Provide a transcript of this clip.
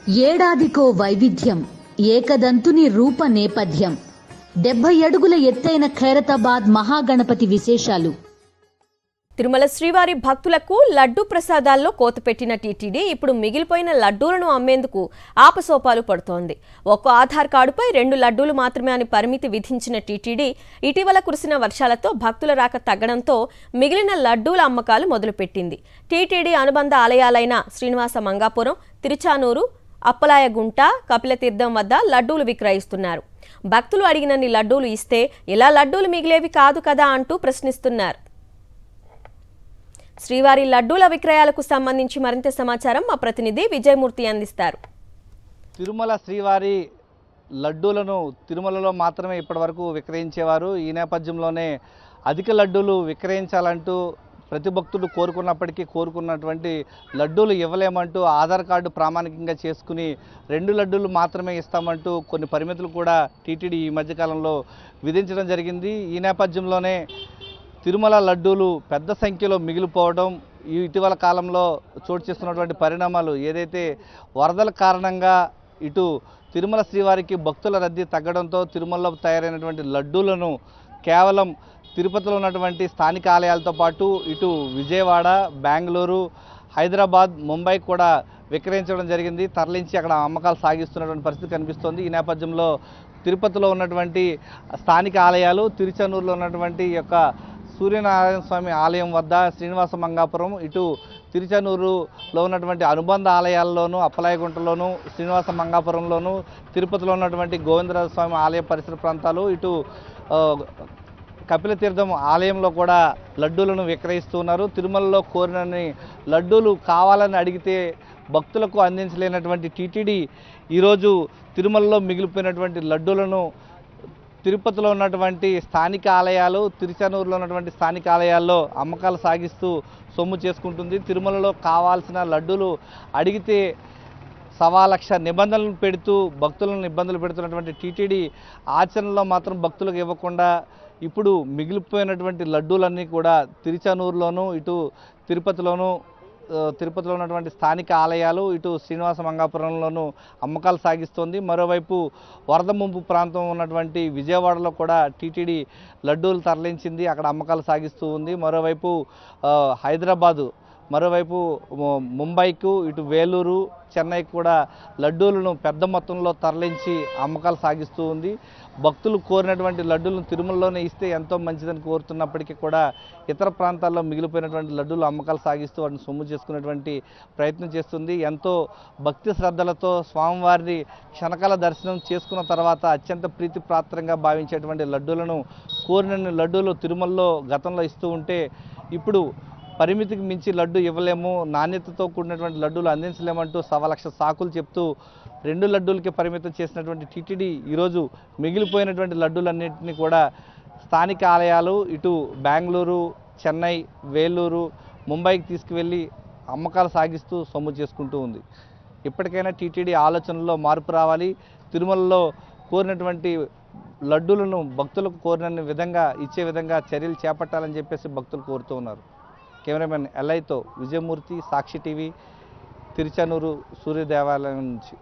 ఏడాదికో వైవిధ్యం, ఏకదంతుని రూప నేపథ్యం. 70 అడుగుల ఎత్తైన ఖైరతాబాద్ మహాగణపతి విశేషాలు. తిరుమల శ్రీవారి భక్తులకు లడ్డు ప్రసాదాల్లో కోత పెట్టిన టీటీడీ ఇప్పుడు మిగిలిపోయిన లడ్డూలను అమ్మేందుకు ఆపసోపాలు పడుతోంది. ఒక్కో ఆధార్ కార్డుపై 2 లడ్డూలు మాత్రమే అని పరిమితి విధించిన టీటీడీ ఇటీవల కురిసిన వర్షాలతో భక్తుల రాక తగ్గడంతో మిగిలిన లడ్డూల అమ్మకాలు మొదలుపెట్టింది. టీటీడీ అనుబంధ ఆలయాలైన శ్రీనివాస మంగాపురం, తిరుచానూరు, అప్పలాయగుంట, కపిలతీర్థం వద్ద లడ్డూలు విక్రయిస్తున్నారు. భక్తులు అడిగినన్ని లడ్డూలు ఇస్తే ఇలా లడ్డూలు మిగిలేవి కాదు కదా అంటూ ప్రశ్నిస్తున్నారు. శ్రీవారి లడ్డూల విక్రయాలకు సంబంధించి మరింత సమాచారం మా ప్రతినిధి విజయమూర్తి అందిస్తారు. తిరుమల శ్రీవారి లడ్డూలను తిరుమలలో మాత్రమే ఇప్పటివరకు విక్రయించేవారు. ఈ నేపథ్యంలోనే అధిక లడ్డూలు విక్రయించాలంటూ ప్రతి భక్తుడు కోరుకున్నటువంటి లడ్డూలు ఇవ్వలేమంటూ ఆధార్ కార్డు ప్రామాణికంగా చేసుకుని 2 లడ్డూలు మాత్రమే ఇస్తామంటూ కొన్ని పరిమితులు కూడా టీటీడీ ఈ మధ్యకాలంలో విధించడం జరిగింది. ఈ నేపథ్యంలోనే తిరుమల లడ్డూలు పెద్ద సంఖ్యలో మిగిలిపోవడం, ఇటీవల కాలంలో చోటు చేసుకున్నటువంటి పరిణామాలు ఏదైతే వరదల కారణంగా ఇటు తిరుమల శ్రీవారికి భక్తుల రద్దీ తగ్గడంతో తిరుమలలో తయారైనటువంటి లడ్డూలను కేవలం తిరుపతిలో ఉన్నటువంటి స్థానిక ఆలయాలతో పాటు ఇటు విజయవాడ, బెంగళూరు, హైదరాబాద్, ముంబై కూడా విక్రయించడం జరిగింది. తరలించి అక్కడ అమ్మకాలు సాగిస్తున్నటువంటి పరిస్థితి కనిపిస్తోంది. ఈ నేపథ్యంలో తిరుపతిలో ఉన్నటువంటి స్థానిక ఆలయాలు, తిరుచానూరులో ఉన్నటువంటి యొక్క సూర్యనారాయణ స్వామి ఆలయం వద్ద, శ్రీనివాస మంగాపురం, ఇటు తిరుచానూరులో ఉన్నటువంటి అనుబంధ ఆలయాల్లోనూ, అప్పలాయగుంటలోను, శ్రీనివాస మంగాపురంలోను, తిరుపతిలో ఉన్నటువంటి గోవిందరాజ స్వామి ఆలయ పరిసర ప్రాంతాలు, ఇటు కపిలతీర్థం ఆలయంలో కూడా లడ్డూలను విక్రయిస్తూ ఉన్నారు. తిరుమలలో కోరినన్ని లడ్డూలు కావాలని అడిగితే భక్తులకు అందించలేనటువంటి టీటీడీ ఈరోజు తిరుమలలో మిగిలిపోయినటువంటి లడ్డూలను తిరుపతిలో ఉన్నటువంటి స్థానిక ఆలయాలు, తిరుచానూరులో ఉన్నటువంటి స్థానిక ఆలయాల్లో అమ్మకాలు సాగిస్తూ సొమ్ము చేసుకుంటుంది. తిరుమలలో కావాల్సిన లడ్డూలు అడిగితే 1,00,000 నిబంధనలు పెడుతూ భక్తులను ఇబ్బందులు పెడుతున్నటువంటి టీటీడీ ఆచరణలో మాత్రం భక్తులకు ఇవ్వకుండా ఇప్పుడు మిగిలిపోయినటువంటి లడ్డూలన్నీ కూడా తిరుచానూరులోను, ఇటు తిరుపతిలో ఉన్నటువంటి స్థానిక ఆలయాలు, ఇటు శ్రీనివాస మంగాపురంలోనూ అమ్మకాలు సాగిస్తోంది. మరోవైపు వరద ముంపు ప్రాంతం ఉన్నటువంటి విజయవాడలో కూడా టీటీడీ లడ్డూలు తరలించింది, అక్కడ అమ్మకాలు సాగిస్తూ ఉంది. మరోవైపు హైదరాబాదు, మరోవైపు ముంబైకు, ఇటు వేలూరు, చెన్నైకి కూడా లడ్డూలను పెద్ద మొత్తంలో తరలించి అమ్మకాలు సాగిస్తూ ఉంది. భక్తులు కోరినటువంటి లడ్డూలను తిరుమలలోనే ఇస్తే ఎంతో మంచిదని కోరుతున్నప్పటికీ కూడా ఇతర ప్రాంతాల్లో మిగిలిపోయినటువంటి లడ్డూలు అమ్మకాలు సాగిస్తూ వాటిని సొమ్ము చేసుకునేటువంటి ప్రయత్నం చేస్తుంది. ఎంతో భక్తి శ్రద్ధలతో స్వామివారిని క్షణకాల దర్శనం చేసుకున్న తర్వాత అత్యంత ప్రీతిపాత్రంగా భావించేటువంటి లడ్డూలను కోరినన్ని లడ్డూలు తిరుమలలో గతంలో ఇస్తూ ఉంటే ఇప్పుడు పరిమితికి మించి లడ్డు ఇవ్వలేము, నాణ్యతతో కూడినటువంటి లడ్డూలు అందించలేమంటూ 1,00,000 సాకులు చెప్తూ 2 లడ్డూలకి పరిమితం చేసినటువంటి టీటీడీ ఈరోజు మిగిలిపోయినటువంటి లడ్డూలన్నింటినీ కూడా స్థానిక ఆలయాలు, ఇటు బెంగళూరు, చెన్నై, వేలూరు, ముంబైకి తీసుకువెళ్ళి అమ్మకాలు సాగిస్తూ సొమ్ము చేసుకుంటూ ఉంది. ఇప్పటికైనా టీటీడీ ఆలోచనలో మార్పు రావాలి. తిరుమలలో కోరినటువంటి లడ్డూలను భక్తులకు కోరిన విధంగా ఇచ్చే విధంగా చర్యలు చేపట్టాలని చెప్పేసి భక్తులు కోరుతూ ఉన్నారు. కెమెరామెన్ ఎల్ఐతో విజయమూర్తి, సాక్షి టీవీ, తిరుచానూరు సూర్య దేవాలయం నుంచి.